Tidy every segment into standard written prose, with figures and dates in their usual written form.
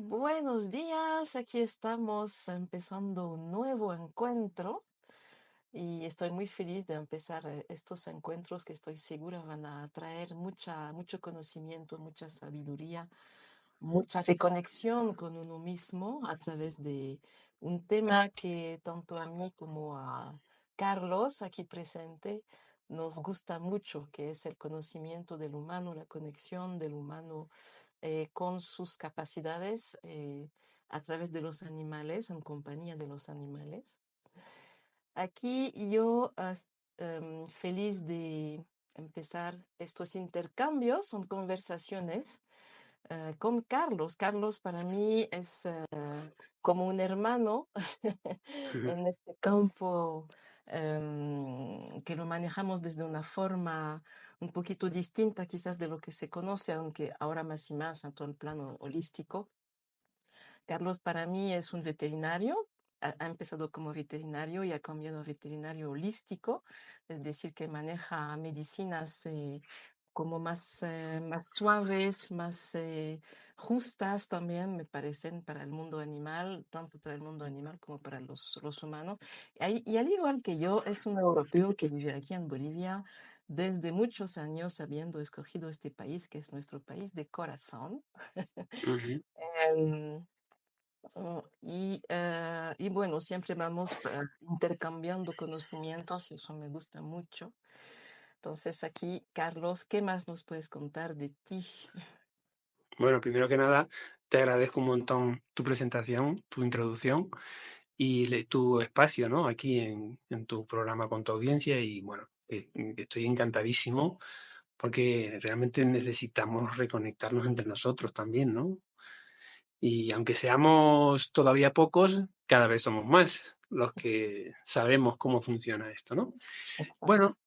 Buenos días, aquí estamos empezando un nuevo encuentro y estoy muy feliz de empezar estos encuentros que estoy segura van a traer mucho conocimiento, mucha sabiduría, mucha reconexión con uno mismo a través de un tema que tanto a mí como a Carlos aquí presente nos gusta mucho, que es el conocimiento del humano, la conexión del humano con sus capacidades a través de los animales, en compañía de los animales. Aquí yo feliz de empezar estos intercambios, son conversaciones con Carlos. Carlos para mí es como un hermano Ujú, en este campo que lo manejamos desde una forma un poquito distinta quizás de lo que se conoce, aunque ahora más y más a todo el plano holístico. Carlos para mí es un veterinario. Ha empezado como veterinario y ha cambiado a veterinario holístico, es decir, que maneja medicinas como más suaves, más justas también, me parecen, para el mundo animal, tanto para el mundo animal como para los humanos. Y al igual que yo, es un europeo que vive aquí en Bolivia desde muchos años, habiendo escogido este país, que es nuestro país de corazón. ujú. Em, y bueno, siempre vamos intercambiando conocimientos y eso me gusta mucho. Entonces aquí, Carlos, ¿qué más nos puedes contar de ti? Bueno, primero que nada, te agradezco un montón tu presentación, tu introducción y tu espacio, ¿no? Aquí en tu programa con tu audiencia y bueno, que estoy encantadísimo porque realmente necesitamos reconectarnos entre nosotros también, ¿no? Y aunque seamos todavía pocos, cada vez somos más los que sabemos cómo funciona esto, ¿no? Exacto. Bueno,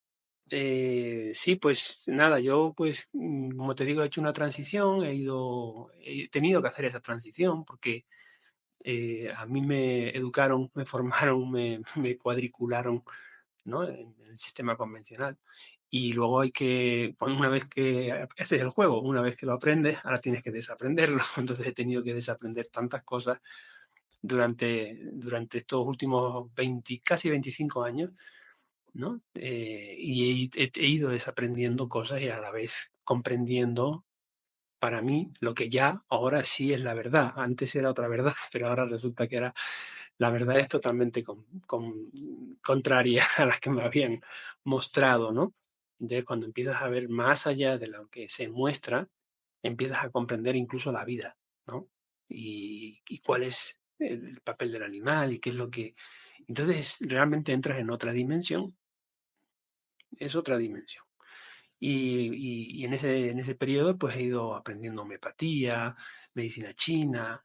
sí, pues nada, yo pues como te digo, he hecho una transición, he tenido que hacer esa transición porque a mí me educaron, me formaron, me cuadricularon, ¿no? En el sistema convencional. Y luego hay que, bueno, una vez que, ese es el juego, una vez que lo aprendes, ahora tienes que desaprenderlo. Entonces he tenido que desaprender tantas cosas durante estos últimos 20, casi 25 años, ¿no? Y he ido desaprendiendo cosas y a la vez comprendiendo para mí lo que ya ahora sí es la verdad. Antes era otra verdad, pero ahora resulta que era la verdad es totalmente contraria a las que me habían mostrado, ¿no? Entonces, cuando empiezas a ver más allá de lo que se muestra, empiezas a comprender incluso la vida, ¿no? Y cuál es el papel del animal y qué es lo que... Entonces, realmente entras en otra dimensión, es otra dimensión. Y en ese periodo pues he ido aprendiendo homeopatía, medicina china,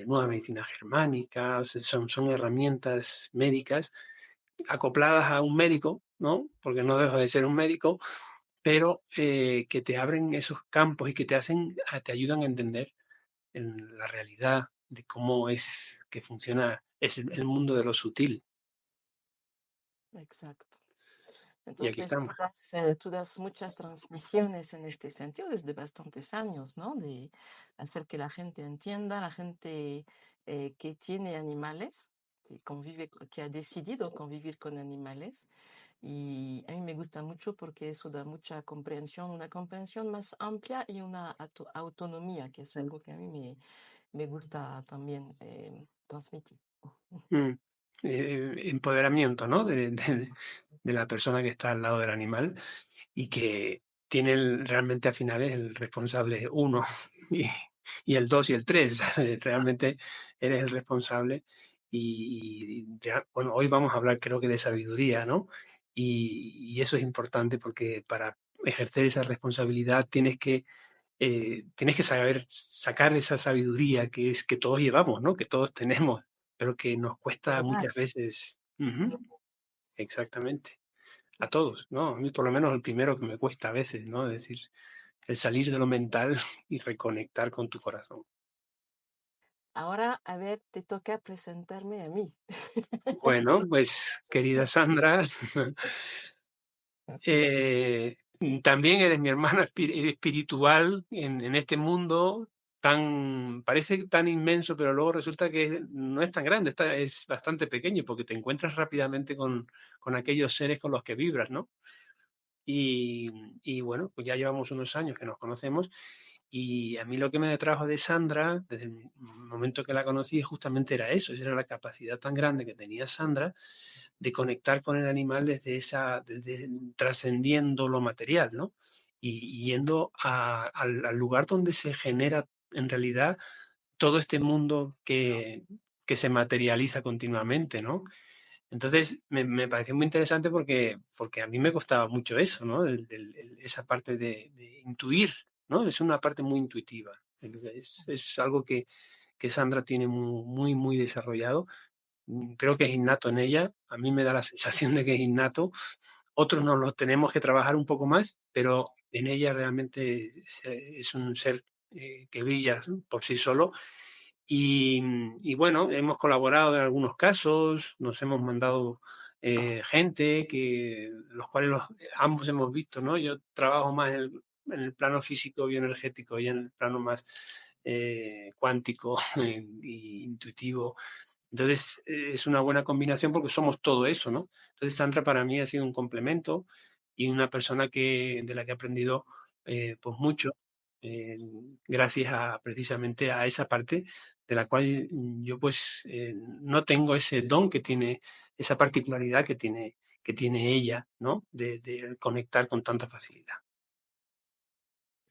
nuevas medicinas germánicas, son herramientas médicas acopladas a un médico, ¿no? Porque no dejo de ser un médico, pero que te abren esos campos y que te ayudan a entender en la realidad de cómo es que funciona el mundo de lo sutil. Exacto. Y aquí Entonces, estamos. tú das muchas transmisiones en este sentido desde bastantes años, ¿no? De hacer que la gente entienda, la gente que tiene animales, que convive, que ha decidido convivir con animales. Y a mí me gusta mucho porque eso da mucha comprensión, una comprensión más amplia y una autonomía, que es algo que a mí me gusta también transmitir. Mm. Empoderamiento, ¿no? De la persona que está al lado del animal y que tiene realmente al final es el responsable uno y, y el dos y el tres. Realmente eres el responsable bueno, hoy vamos a hablar creo que de sabiduría, ¿no? Y eso es importante porque para ejercer esa responsabilidad tienes que saber sacar esa sabiduría que es que todos llevamos, ¿no? Que todos tenemos, pero que nos cuesta ¿Verdad? muchas veces. Ujú, exactamente. A todos, ¿no? A mí por lo menos el primero que me cuesta a veces, ¿no? Es decir, el salir de lo mental y reconectar con tu corazón. Ahora, a ver, te toca presentarme a mí. Bueno, pues querida Sandra, eh, también eres mi hermana espiritual en este mundo. parece tan inmenso, pero luego resulta que no es tan grande, es bastante pequeño, porque te encuentras rápidamente con aquellos seres con los que vibras, ¿no? Y, y bueno, pues ya llevamos unos años que nos conocemos y a mí lo que me atrajo de Sandra, desde el momento que la conocí, justamente era eso, era la capacidad tan grande que tenía Sandra de conectar con el animal desde trascendiendo lo material, ¿no? Y yendo al lugar donde se genera en realidad todo este mundo que se materializa continuamente, ¿no? Entonces me pareció muy interesante porque a mí me costaba mucho eso, ¿no? Esa parte de intuir, ¿no? Es una parte muy intuitiva. Es algo que Sandra tiene muy desarrollado. Creo que es innato en ella. A mí me da la sensación de que es innato. Otros nos lo tenemos que trabajar un poco más, pero en ella realmente es un ser que brilla por sí solo y bueno, hemos colaborado en algunos casos, nos hemos mandado gente los cuales ambos hemos visto, ¿no? Yo trabajo más en el plano físico bioenergético y en el plano más cuántico e intuitivo. Entonces es una buena combinación porque somos todo eso, ¿no? Entonces Sandra para mí ha sido un complemento y una persona de la que he aprendido pues mucho eh, gracias precisamente a esa parte de la cual yo pues no tengo ese don que tiene, esa particularidad que tiene ella, ¿no? De conectar con tanta facilidad.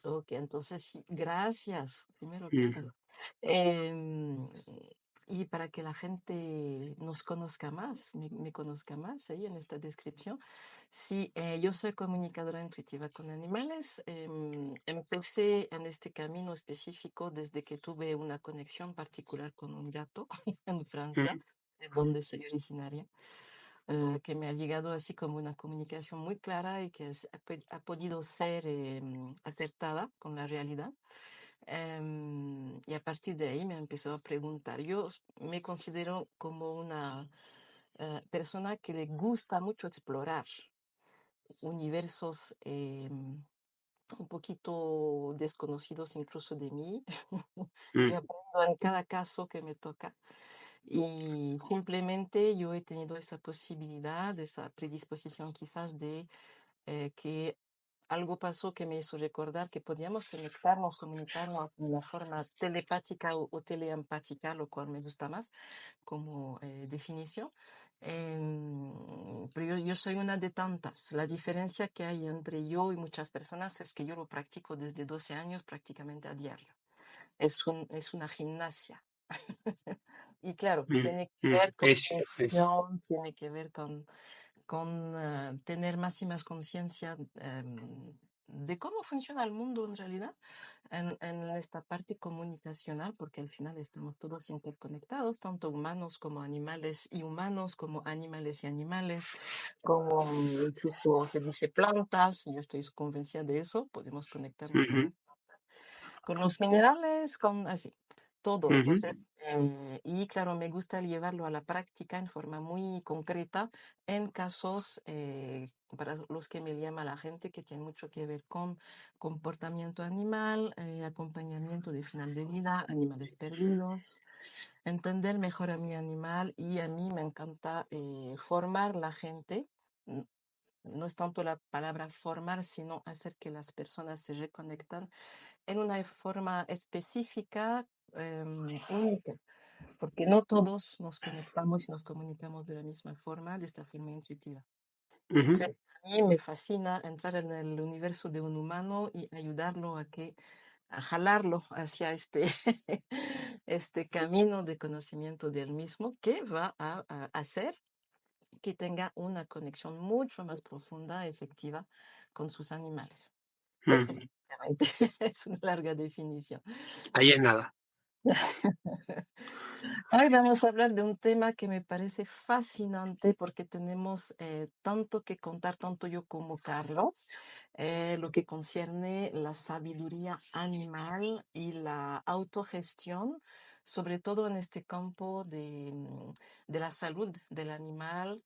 Ok, entonces sí, gracias, primero que Mm, todo. Em, y para que la gente nos conozca más, me conozca más ahí en esta descripción, sí, yo soy comunicadora intuitiva con animales. Empecé en este camino específico desde que tuve una conexión particular con un gato en Francia, mm, de donde soy originaria, que me ha llegado así como una comunicación muy clara y que ha podido ser acertada con la realidad. Y a partir de ahí me empezó a preguntar. Yo me considero como una persona que le gusta mucho explorar universos un poquito desconocidos incluso de mí. mm, Yo aprendo en cada caso que me toca. Y simplemente yo he tenido esa posibilidad, esa predisposición quizás de que algo pasó que me hizo recordar que podíamos conectarnos, comunicarnos de una forma telepática o teleempática, lo cual me gusta más como definición. Pero yo soy una de tantas. La diferencia que hay entre yo y muchas personas es que yo lo practico desde 12 años prácticamente a diario. Es una gimnasia. Y claro, tiene que ver con es. meditación, tiene que ver con tener más y más conciencia de cómo funciona el mundo en realidad, en esta parte comunicacional, porque al final estamos todos interconectados, tanto humanos como animales y humanos, como animales y animales, como incluso se dice plantas, yo estoy convencida de eso, podemos conectarnos con Ujú, las con los minerales, con así, todo. ujú, Entonces, y claro, me gusta llevarlo a la práctica en forma muy concreta en casos para los que me llama la gente que tiene mucho que ver con comportamiento animal, acompañamiento de final de vida, animales perdidos, entender mejor a mi animal y a mí me encanta formar la gente. No es tanto la palabra formar, sino hacer que las personas se reconectan en una forma específica, única, porque no todos nos conectamos y nos comunicamos de la misma forma, de esta forma intuitiva. ujú, Entonces, a mí me fascina entrar en el universo de un humano y ayudarlo a jalarlo hacia este, este camino de conocimiento del mismo que va a hacer que tenga una conexión mucho más profunda, efectiva con sus animales. ujú. Efectivamente, es una larga definición. Ahí es nada. Hoy vamos a hablar de un tema que me parece fascinante porque tenemos tanto que contar, tanto yo como Carlos, lo que concierne la sabiduría animal y la autogestión, sobre todo en este campo de la salud del animal,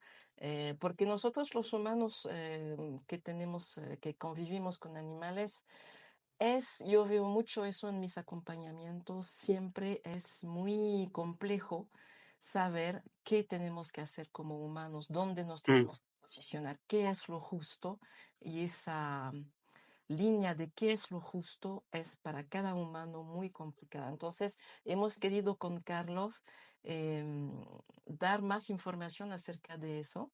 porque nosotros los humanos que tenemos, que convivimos con animales, Yo veo mucho eso en mis acompañamientos. Siempre es muy complejo saber qué tenemos que hacer como humanos, dónde nos Mm, tenemos que posicionar, qué es lo justo. Y esa línea de qué es lo justo es para cada humano muy complicada. Entonces, hemos querido con Carlos em, dar más información acerca de eso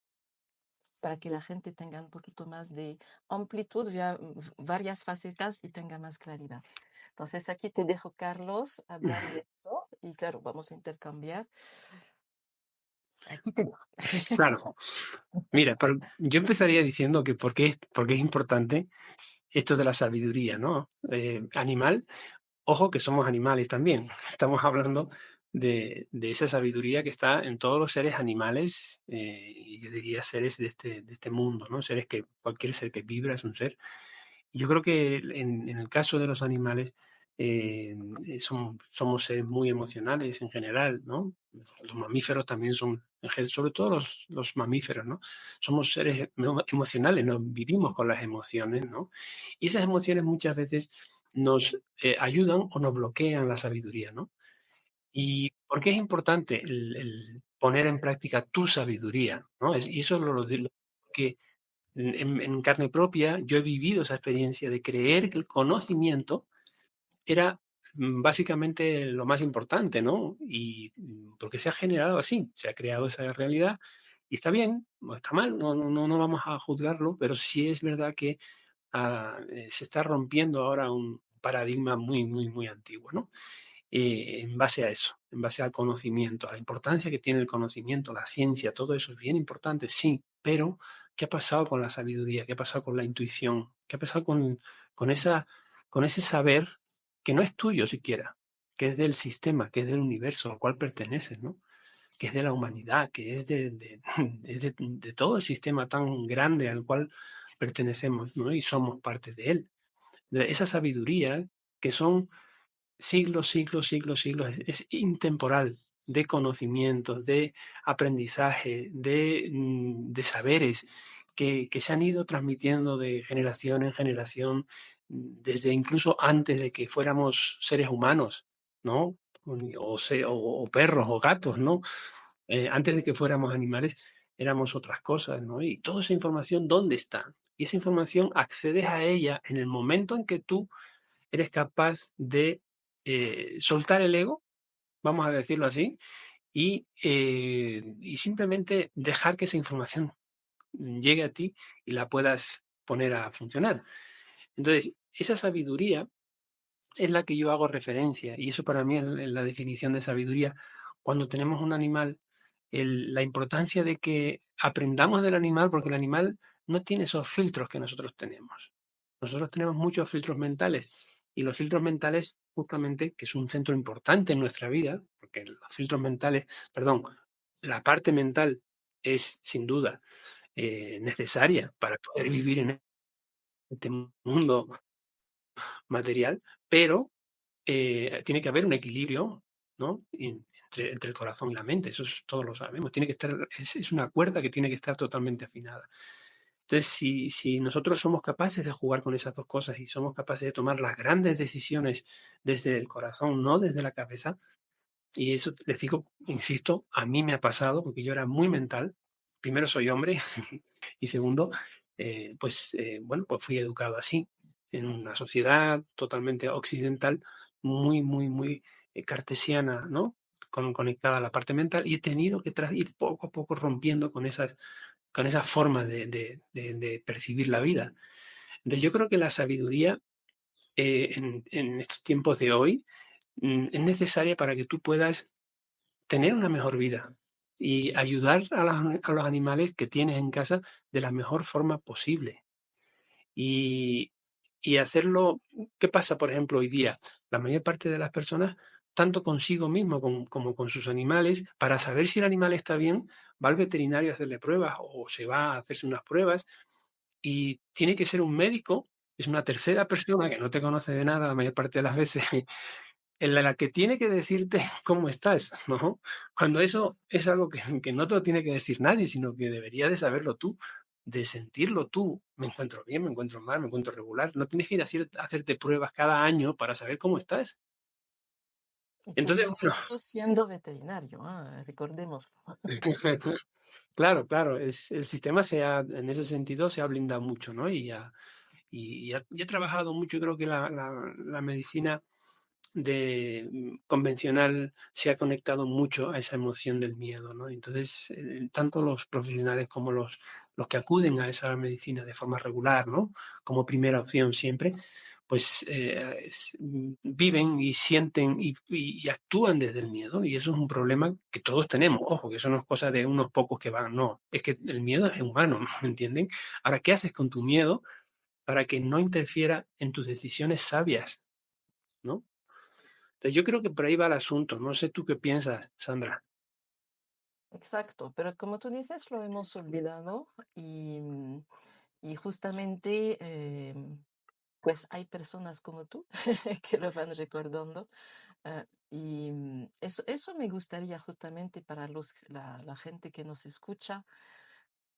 para que la gente tenga un poquito más de amplitud, vea varias facetas y tenga más claridad. Entonces, aquí te dejo, Carlos, hablar de esto y claro, vamos a intercambiar. Aquí te dejo. claro. Mira, yo empezaría diciendo que por qué es importante esto de la sabiduría, ¿no? Animal, ojo que somos animales también. Estamos hablando de esa sabiduría que está en todos los seres animales, y yo diría seres de este mundo, ¿no? Seres que cualquier ser que vibra es un ser. Yo creo que en el caso de los animales, somos seres muy emocionales en general, ¿no? Los mamíferos también son, sobre todo los mamíferos, ¿no? Somos seres emocionales, nos vivimos con las emociones, ¿no? Y esas emociones muchas veces nos ayudan o nos bloquean la sabiduría, ¿no? ¿Y por qué es importante el poner en práctica tu sabiduría, ¿no? Y eso lo digo que en carne propia yo he vivido esa experiencia de creer que el conocimiento era básicamente lo más importante, ¿no? Y porque se ha generado así, se ha creado esa realidad y está bien, no está mal, no vamos a juzgarlo, pero sí es verdad que se está rompiendo ahora un paradigma muy antiguo, ¿no? En base a eso, en base al conocimiento, a la importancia que tiene el conocimiento, la ciencia, todo eso es bien importante, sí, pero ¿qué ha pasado con la sabiduría? ¿Qué ha pasado con la intuición? ¿Qué ha pasado con, esa, con ese saber que no es tuyo siquiera, que es del sistema, que es del universo al cual perteneces, ¿no? Que es de la humanidad, que es es de todo el sistema tan grande al cual pertenecemos, ¿no? Y somos parte de él. De esa sabiduría que son siglos, es intemporal, de conocimientos, de aprendizaje, de saberes que se han ido transmitiendo de generación en generación, desde incluso antes de que fuéramos seres humanos, ¿no? O perros o gatos, ¿no? Antes de que fuéramos animales, éramos otras cosas, ¿no? Y toda esa información, ¿dónde está? Y esa información accedes a ella en el momento en que tú eres capaz de soltar el ego, vamos a decirlo así, y simplemente dejar que esa información llegue a ti y la puedas poner a funcionar. Entonces, esa sabiduría es la que yo hago referencia, y eso para mí es la definición de sabiduría. Cuando tenemos un animal, la importancia de que aprendamos del animal, porque el animal no tiene esos filtros que nosotros tenemos. Nosotros tenemos muchos filtros mentales, y los filtros mentales, justamente, que es un centro importante en nuestra vida, porque los filtros mentales, perdón, la parte mental es sin duda necesaria para poder vivir en este mundo material, pero tiene que haber un equilibrio, ¿no? Entre el corazón y la mente, todos lo sabemos. Tiene que estar, es una cuerda que tiene que estar totalmente afinada. Entonces, si nosotros somos capaces de jugar con esas dos cosas y somos capaces de tomar las grandes decisiones desde el corazón, no desde la cabeza, y eso les digo, insisto, a mí me ha pasado porque yo era muy mental. Primero soy hombre y segundo, bueno, pues fui educado así, en una sociedad totalmente occidental, muy cartesiana, ¿no? Conectada a la parte mental, y he tenido que ir poco a poco rompiendo con esas formas de percibir la vida. Entonces yo creo que la sabiduría en estos tiempos de hoy es necesaria para que tú puedas tener una mejor vida y ayudar a los animales que tienes en casa de la mejor forma posible. Y, y hacerlo, ¿qué pasa, por ejemplo, hoy día? La mayor parte de las personas, tanto consigo mismo como con sus animales, para saber si el animal está bien, va al veterinario a hacerle pruebas o se va a hacerse unas pruebas, y tiene que ser un médico, es una tercera persona que no te conoce de nada la mayor parte de las veces, en la que tiene que decirte cómo estás, ¿no? Cuando eso es algo que no te lo tiene que decir nadie, sino que debería de saberlo tú, de sentirlo tú. Me encuentro bien, me encuentro mal, me encuentro regular. No tienes que ir a hacerte pruebas cada año para saber cómo estás. Y tú Entonces, dices eso siendo veterinario, recordemos. bueno, claro, claro, el sistema en ese sentido se ha blindado mucho, ¿no? Y ha trabajado mucho, creo que la medicina convencional se ha conectado mucho a esa emoción del miedo, ¿no? Entonces, tanto los profesionales como los que acuden a esa medicina de forma regular, ¿no? Como primera opción siempre, pues viven y sienten y actúan desde el miedo, y eso es un problema que todos tenemos. Ojo, que eso no es cosa de unos pocos que van, no, es que el miedo es humano, ¿me entienden? Ahora, ¿qué haces con tu miedo para que no interfiera en tus decisiones sabias, ¿no? Entonces, yo creo que por ahí va el asunto. No sé tú qué piensas, Sandra. Exacto, pero como tú dices, lo hemos olvidado y justamente pues hay personas como tú que lo van recordando. Eso me gustaría justamente para la gente que nos escucha,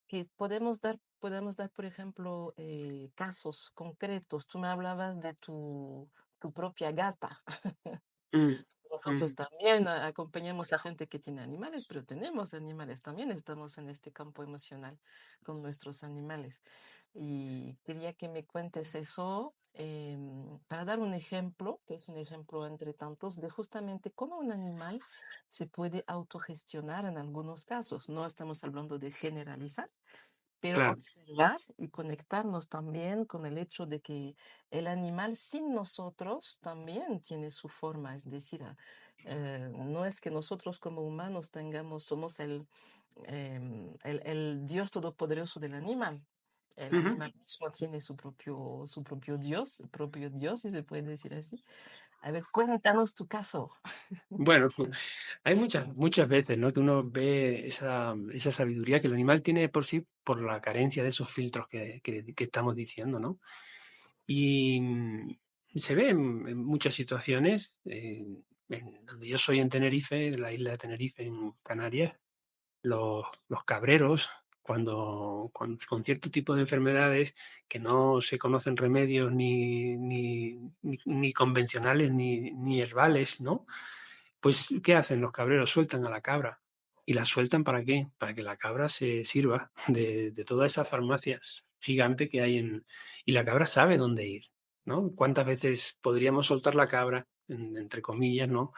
que podemos dar, por ejemplo, casos concretos. Tú me hablabas de tu propia gata. Mm, Nosotros mm, también acompañamos a gente que tiene animales, pero tenemos animales también, estamos en este campo emocional con nuestros animales. Y quería que me cuentes eso para dar un ejemplo, que es un ejemplo entre tantos, de justamente cómo un animal se puede autogestionar en algunos casos. No estamos hablando de generalizar, pero claro. observar y conectarnos también con el hecho de que el animal sin nosotros también tiene su forma, es decir, no es que nosotros como humanos somos el Dios todopoderoso del animal. El Ujú. animal mismo tiene su propio Dios, si se puede decir así. A ver, cuéntanos tu caso. Bueno, hay muchas veces, ¿no? Que uno ve esa sabiduría que el animal tiene de por sí por la carencia de esos filtros que estamos diciendo, ¿no? Y se ve en muchas situaciones, donde yo soy en Tenerife, en la isla de Tenerife, en Canarias, los cabreros, con cierto tipo de enfermedades que no se conocen remedios ni convencionales ni herbales, ¿no? Pues, ¿qué hacen los cabreros? Sueltan a la cabra. ¿Y la sueltan para qué? Para que la cabra se sirva de toda esa farmacia gigante que hay y la cabra sabe dónde ir, ¿no? ¿Cuántas veces podríamos soltar la cabra, entre comillas, ¿no?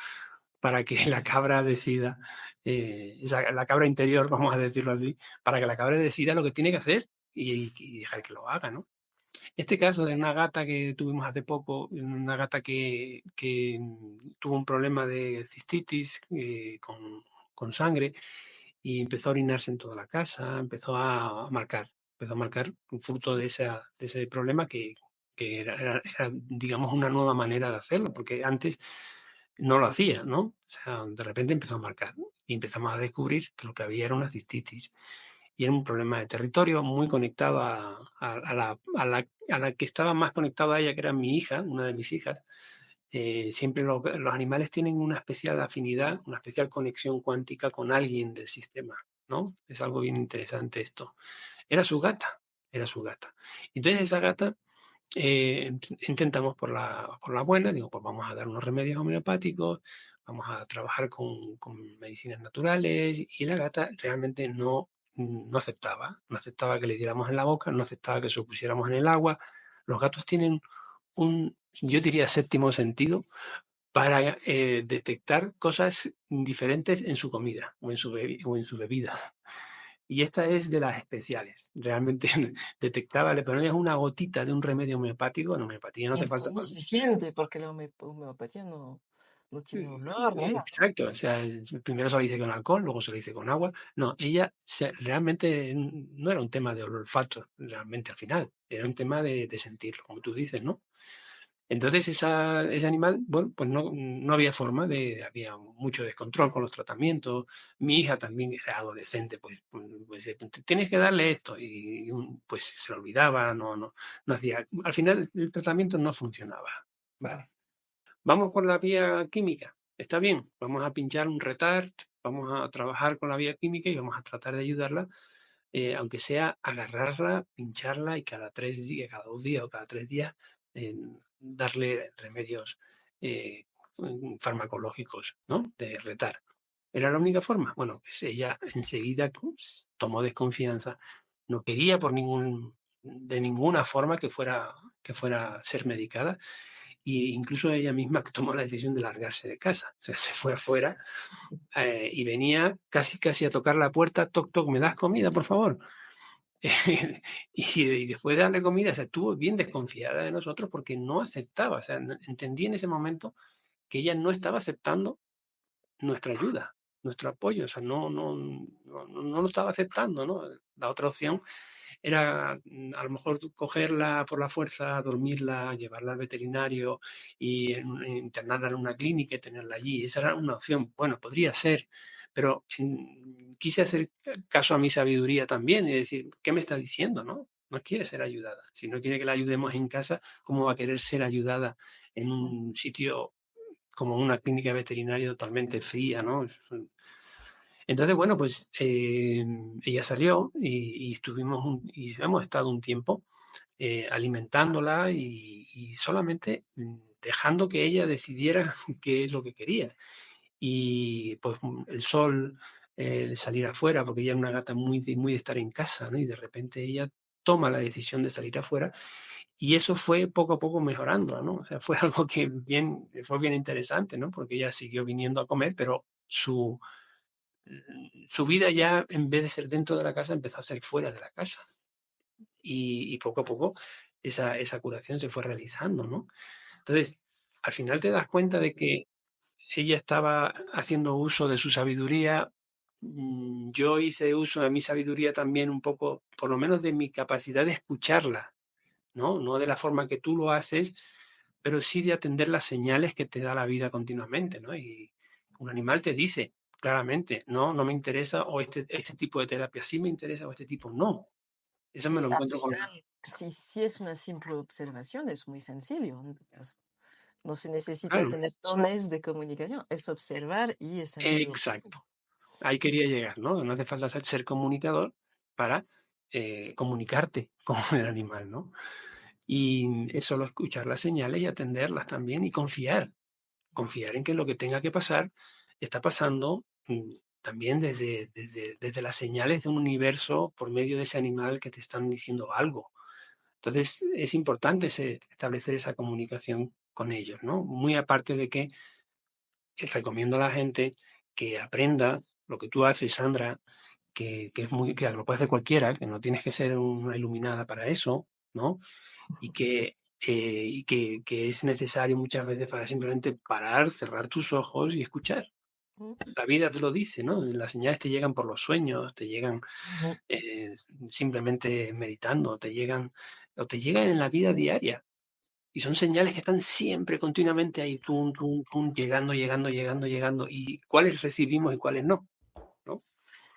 Para que la cabra decida, la cabra interior, vamos a decirlo así, para que la cabra decida lo que tiene que hacer y dejar que lo haga, ¿no? Este caso de una gata que tuvimos hace poco, una gata que tuvo un problema de cistitis con sangre y empezó a orinarse en toda la casa, empezó a marcar un fruto de ese problema que era, digamos, una nueva manera de hacerlo, porque antes no lo hacía, ¿no? O sea, de repente empezó a marcar, ¿no? Y empezamos a descubrir que lo que había era una cistitis y era un problema de territorio muy conectado a la que estaba más conectado a ella, que era mi hija, una de mis hijas. Siempre los animales tienen una especial afinidad, una especial conexión cuántica con alguien del sistema, ¿no? Es algo bien interesante esto. Era su gata, era su gata. Entonces esa gata intentamos por la buena, digo, pues vamos a dar unos remedios homeopáticos, vamos a trabajar con medicinas naturales y la gata realmente no aceptaba, no aceptaba que le diéramos en la boca, no aceptaba que se lo pusiéramos en el agua. Los gatos tienen yo diría, séptimo sentido para detectar cosas diferentes en su comida o en su bebida. Y esta es de las especiales. Realmente detectaba, le ponías una gotita de un remedio homeopático. En homeopatía no te falta. Ni se siente porque la homeopatía no tiene olor, ¿no? Exacto, o sea, primero se lo hice con alcohol, luego se lo hice con agua. No, realmente no era un tema de olfato, realmente al final, era un tema de sentirlo, como tú dices, ¿no? Entonces ese animal, bueno, pues no había forma había mucho descontrol con los tratamientos. Mi hija también, que es adolescente, pues, tienes que darle esto pues se lo olvidaba, no hacía. Al final el tratamiento no funcionaba. Vale. Vamos con la vía química. Está bien, vamos a pinchar un retard, vamos a trabajar con la vía química y vamos a tratar de ayudarla aunque sea agarrarla, pincharla y cada 3 días, cada 2 días o cada 3 días, darle remedios eh, farmacológicos, ¿no? De retar. ¿Era la única forma? Bueno, pues ella enseguida pues, tomó desconfianza, no quería de ninguna forma que fuera a ser medicada, e incluso ella misma tomó la decisión de largarse de casa, o sea, se fue afuera y venía casi casi a tocar la puerta, toc toc, ¿me das comida, por favor? Y después de darle comida se estuvo bien desconfiada de nosotros porque no aceptaba, o sea, entendí en ese momento que ella no estaba aceptando nuestra ayuda, nuestro apoyo, o sea, no lo estaba aceptando, ¿no? La otra opción era a lo mejor cogerla por la fuerza, dormirla, llevarla al veterinario y internarla en una clínica y tenerla allí. Esa era una opción. Bueno, podría ser, pero quise hacer caso a mi sabiduría también y decir, ¿qué me está diciendo, no? No quiere ser ayudada. Si no quiere que la ayudemos en casa, ¿cómo va a querer ser ayudada en un sitio como una clínica veterinaria totalmente fría, ¿no? Entonces, bueno, pues ella salió y hemos estado un tiempo alimentándola y solamente dejando que ella decidiera qué es lo que quería. Y pues el sol, salir afuera, porque ella es una gata muy de estar en casa, ¿no? Y de repente ella toma la decisión de salir afuera y eso fue poco a poco mejorando, ¿no? O sea, fue algo que fue bien interesante, ¿no? Porque ella siguió viniendo a comer, pero su vida ya, en vez de ser dentro de la casa, empezó a ser fuera de la casa. Y poco a poco esa curación se fue realizando, ¿no? Entonces, al final te das cuenta de que ella estaba haciendo uso de su sabiduría. Yo hice uso de mi sabiduría también un poco, por lo menos de mi capacidad de escucharla, ¿no? No de la forma que tú lo haces, pero sí de atender las señales que te da la vida continuamente, ¿no? Y un animal te dice claramente, no, no me interesa, o este tipo de terapia sí me interesa, o este tipo no. Eso me Y lo al encuentro con... final, si es una simple observación, es muy sencillo. En tu caso. No se necesita Claro, tener tones de comunicación, es observar y es sentido común. exacto. Ahí quería llegar, ¿no? No hace falta ser comunicador para comunicarte con el animal, ¿no? Y es solo escuchar las señales y atenderlas también y confiar en que lo que tenga que pasar está pasando también desde las señales de un universo por medio de ese animal que te están diciendo algo. Entonces es importante establecer esa comunicación con ellos, ¿no? Muy aparte de que recomiendo a la gente que aprenda lo que tú haces, Sandra, que lo puede hacer cualquiera, que no tienes que ser una iluminada para eso, ¿no? Y que es necesario muchas veces para simplemente parar, cerrar tus ojos y escuchar. Mm, La vida te lo dice, ¿no? Las señales te llegan por los sueños, te llegan ujú. eh, simplemente meditando, o te llegan en la vida diaria. Y son señales que están siempre, continuamente ahí, tum, tum, tum, llegando, llegando, llegando, llegando. Y cuáles recibimos y cuáles no, ¿no?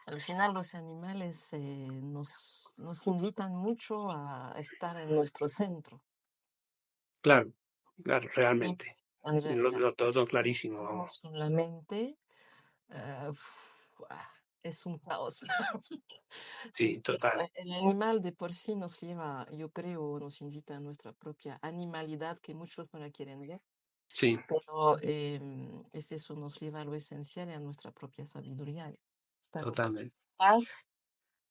Al final los animales nos invitan mucho a estar en nuestro centro. Claro, claro, Sí, realmente. en Lo, realidad, lo porque todo si clarísimo, vamos. estamos con la mente, es un caos. Sí, total. El animal de por sí nos lleva, yo creo, nos invita a nuestra propia animalidad que muchos no la quieren ver, Sí, pero es eso, nos lleva a lo esencial y a nuestra propia sabiduría, estar en totalmente. paz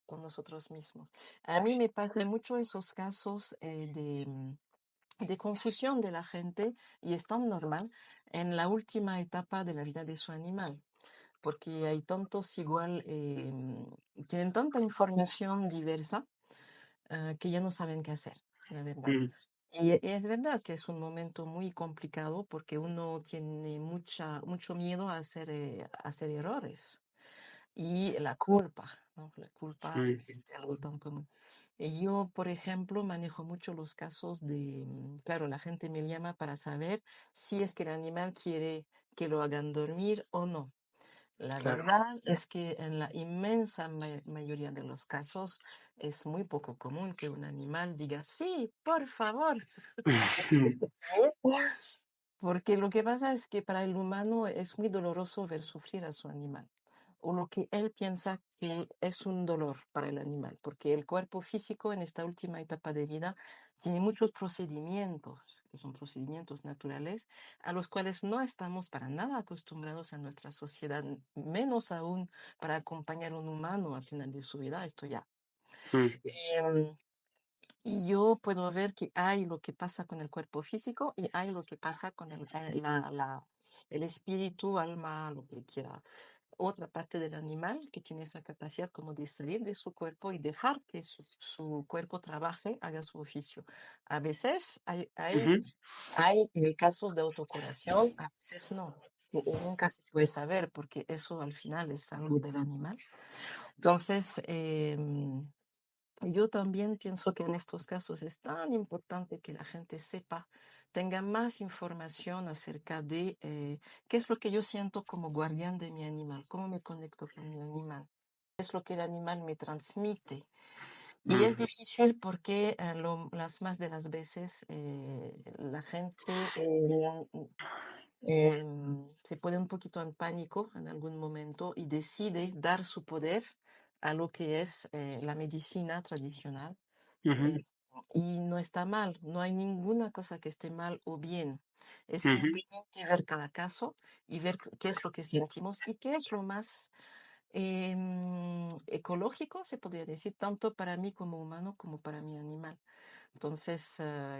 con nosotros mismos. A mí me pasan mucho esos casos de confusión de la gente y es tan normal en la última etapa de la vida de su animal, porque hay tantos igual, tienen tanta información diversa que ya no saben qué hacer, la verdad. Mm, Y es verdad que es un momento muy complicado porque uno tiene mucho miedo a hacer errores. Y la culpa, ¿no? La culpa mm, es algo tan común. Y yo, por ejemplo, manejo mucho los casos de, claro, la gente me llama para saber si es que el animal quiere que lo hagan dormir o no. La claro. verdad es que en la inmensa mayoría de los casos es muy poco común que un animal diga, sí, por favor. Porque lo que pasa es que para el humano es muy doloroso ver sufrir a su animal o lo que él piensa que es un dolor para el animal, porque el cuerpo físico en esta última etapa de vida tiene muchos procedimientos, que son procedimientos naturales, a los cuales no estamos para nada acostumbrados en nuestra sociedad, menos aún para acompañar a un humano al final de su vida. Esto ya. mm, Em, y yo puedo ver que hay lo que pasa con el cuerpo físico y hay lo que pasa con el espíritu, alma, lo que quiera. Otra parte del animal que tiene esa capacidad como de salir de su cuerpo y dejar que su cuerpo trabaje, haga su oficio. A veces ujú, hay casos de autocuración, a veces no. Y nunca se puede saber porque eso al final es algo del animal. Entonces, yo también pienso que en estos casos es tan importante que la gente sepa, tenga más información acerca de qué es lo que yo siento como guardián de mi animal, cómo me conecto con mi animal, qué es lo que el animal me transmite. Y es mm, difícil porque las más de las veces la gente se pone un poquito en pánico en algún momento y decide dar su poder a lo que es la medicina tradicional. ujú, eh, y no está mal, no hay ninguna cosa que esté mal o bien. Es ujú, simplemente ver cada caso y ver qué es lo que sentimos y qué es lo más ecológico, se podría decir, tanto para mí como humano como para mi animal. Entonces,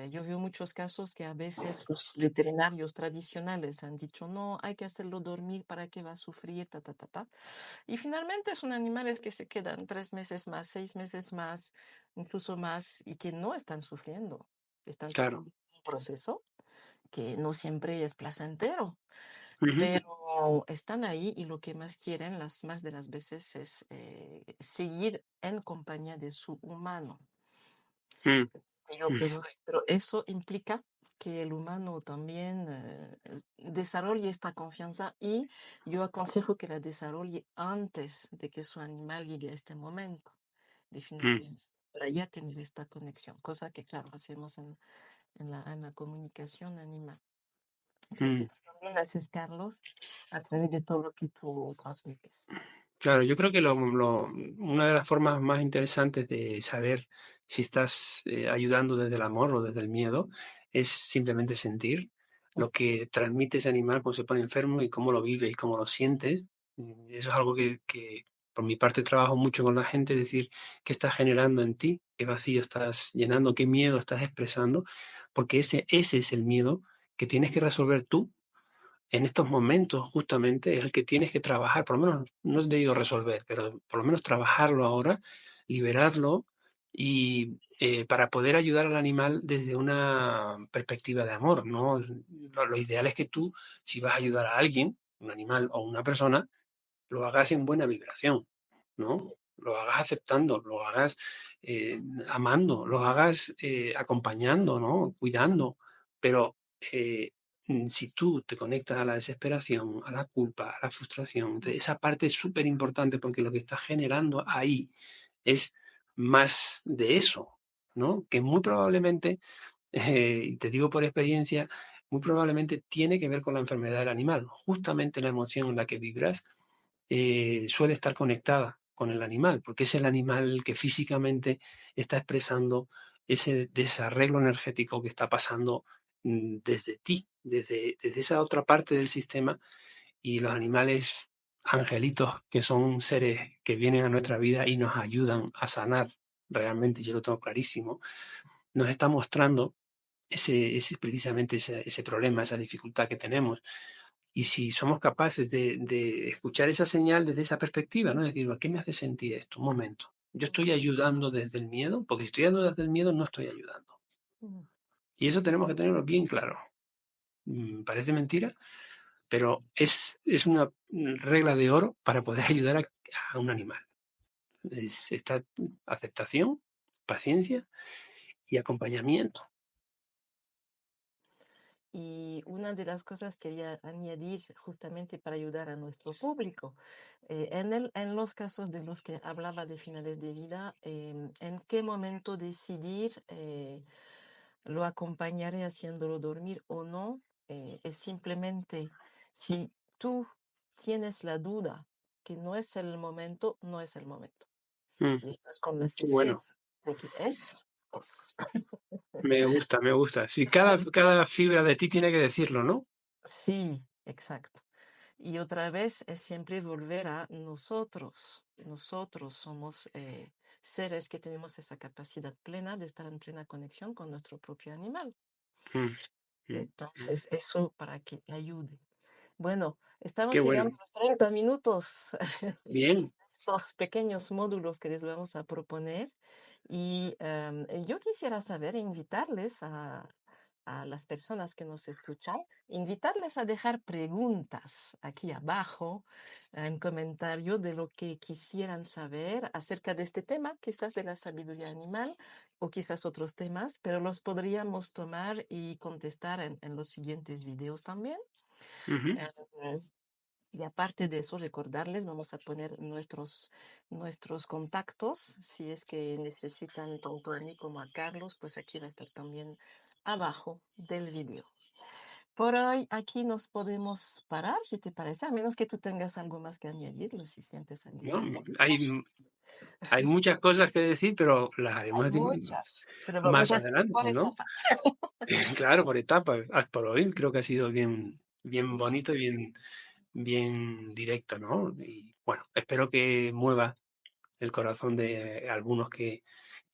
yo veo muchos casos que a veces los veterinarios tradicionales han dicho, no, hay que hacerlo dormir para que va a sufrir, ta, ta, ta, ta. Y finalmente son animales que se quedan 3 meses más, 6 meses más, incluso más, y que no están sufriendo, están claro. pasando un proceso que no siempre es placentero, Ujú, pero están ahí y lo que más quieren las más de las veces es seguir en compañía de su humano. mm, Yo puedo ver, pero eso implica que el humano también desarrolle esta confianza y yo aconsejo que la desarrolle antes de que su animal llegue a este momento, mm, definitivamente, para ya tener esta conexión, cosa que, claro, hacemos en la comunicación animal. Creo que mm. tú también haces, Carlos, a través de todo lo que tú transmites. Claro, yo creo que una de las formas más interesantes de saber si estás ayudando desde el amor o desde el miedo es simplemente sentir Mm, lo que transmite ese animal cuando se pone enfermo y cómo lo vive y cómo lo sientes. Eso es algo que por mi parte trabajo mucho con la gente, es decir, qué estás generando en ti, qué vacío estás llenando, qué miedo estás expresando, porque ese es el miedo que tienes que resolver tú en estos momentos justamente es el que tienes que trabajar, por lo menos, no te digo resolver, pero por lo menos trabajarlo ahora, liberarlo y para poder ayudar al animal desde una perspectiva de amor, ¿no? Lo ideal es que tú, si vas a ayudar a alguien, un animal o una persona, lo hagas en buena vibración, ¿no? Lo hagas aceptando, lo hagas amando, lo hagas acompañando, ¿no? Cuidando, pero si tú te conectas a la desesperación, a la culpa, a la frustración, mm, entonces esa parte es súper importante porque lo que estás generando ahí es más de eso, ¿no? Que muy probablemente, y te digo por experiencia, muy probablemente tiene que ver con la enfermedad del animal. Justamente la emoción en la que vibras suele estar conectada con el animal, porque es el animal que físicamente está expresando ese desarreglo energético que está pasando desde ti, desde esa otra parte del sistema y los animales angelitos que son seres que vienen a nuestra vida y nos ayudan a sanar realmente, yo lo tengo clarísimo, nos está mostrando precisamente ese problema, esa dificultad que tenemos. Y si somos capaces de escuchar esa señal desde esa perspectiva, ¿no? Es decir, ¿a qué me hace sentir esto? Un momento. ¿Yo estoy ayudando desde el miedo? Porque si estoy ayudando desde el miedo, no estoy ayudando. mm. Y eso tenemos que tenerlo bien claro. Parece mentira, pero es una regla de oro para poder ayudar a un animal. Es esta aceptación, paciencia y acompañamiento. Y una de las cosas quería añadir justamente para ayudar a nuestro público, en los casos de los que hablaba de finales de vida, en qué momento decidir lo acompañaré haciéndolo dormir o no, es simplemente si tú tienes la duda que no es el momento, no es el momento. Mm, Si estás con la qué bueno. certeza de que es. Me gusta, me gusta. Sí, Ahí cada fibra de ti tiene que decirlo, ¿no? sí, exacto. Y otra vez es siempre volver a nosotros. Nosotros somos seres que tenemos esa capacidad plena de estar en plena conexión con nuestro propio animal. Mm, mm, mm. Entonces, eso para que te ayude. Bueno, Qué estamos bueno. llegando a los 30 minutos, Bien. estos pequeños módulos que les vamos a proponer. Y yo quisiera saber, invitarles a las personas que nos escuchan, invitarles a dejar preguntas aquí abajo en comentario de lo que quisieran saber acerca de este tema, quizás de la sabiduría animal o quizás otros temas, pero los podríamos tomar y contestar en los siguientes videos también. Ujú, Eh, y aparte de eso, recordarles, vamos a poner nuestros contactos. Si es que necesitan tanto a mí como a Carlos, pues aquí va a estar también abajo del video. Por hoy aquí nos podemos parar, si te parece, a menos que tú tengas algo más que añadir, si sientes ¿no? algo. Hay muchas cosas que decir, pero las Hay haremos muchas, pero vamos más a hacer por adelante, ¿no? etapas. Claro, por etapas. Por hoy creo que ha sido bien, bien bonito y bien, bien directo, ¿no? Y bueno, espero que mueva el corazón de algunos que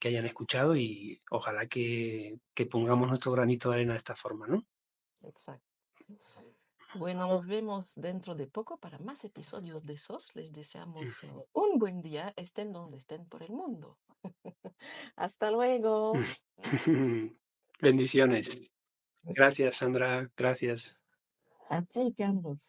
hayan escuchado y ojalá que pongamos nuestro granito de arena de esta forma, ¿no? Exacto. Bueno, nos vemos dentro de poco para más episodios de SOS. Les deseamos un buen día, estén donde estén por el mundo. Hasta luego. Bendiciones. Gracias, Sandra. Gracias. A ti, Carlos.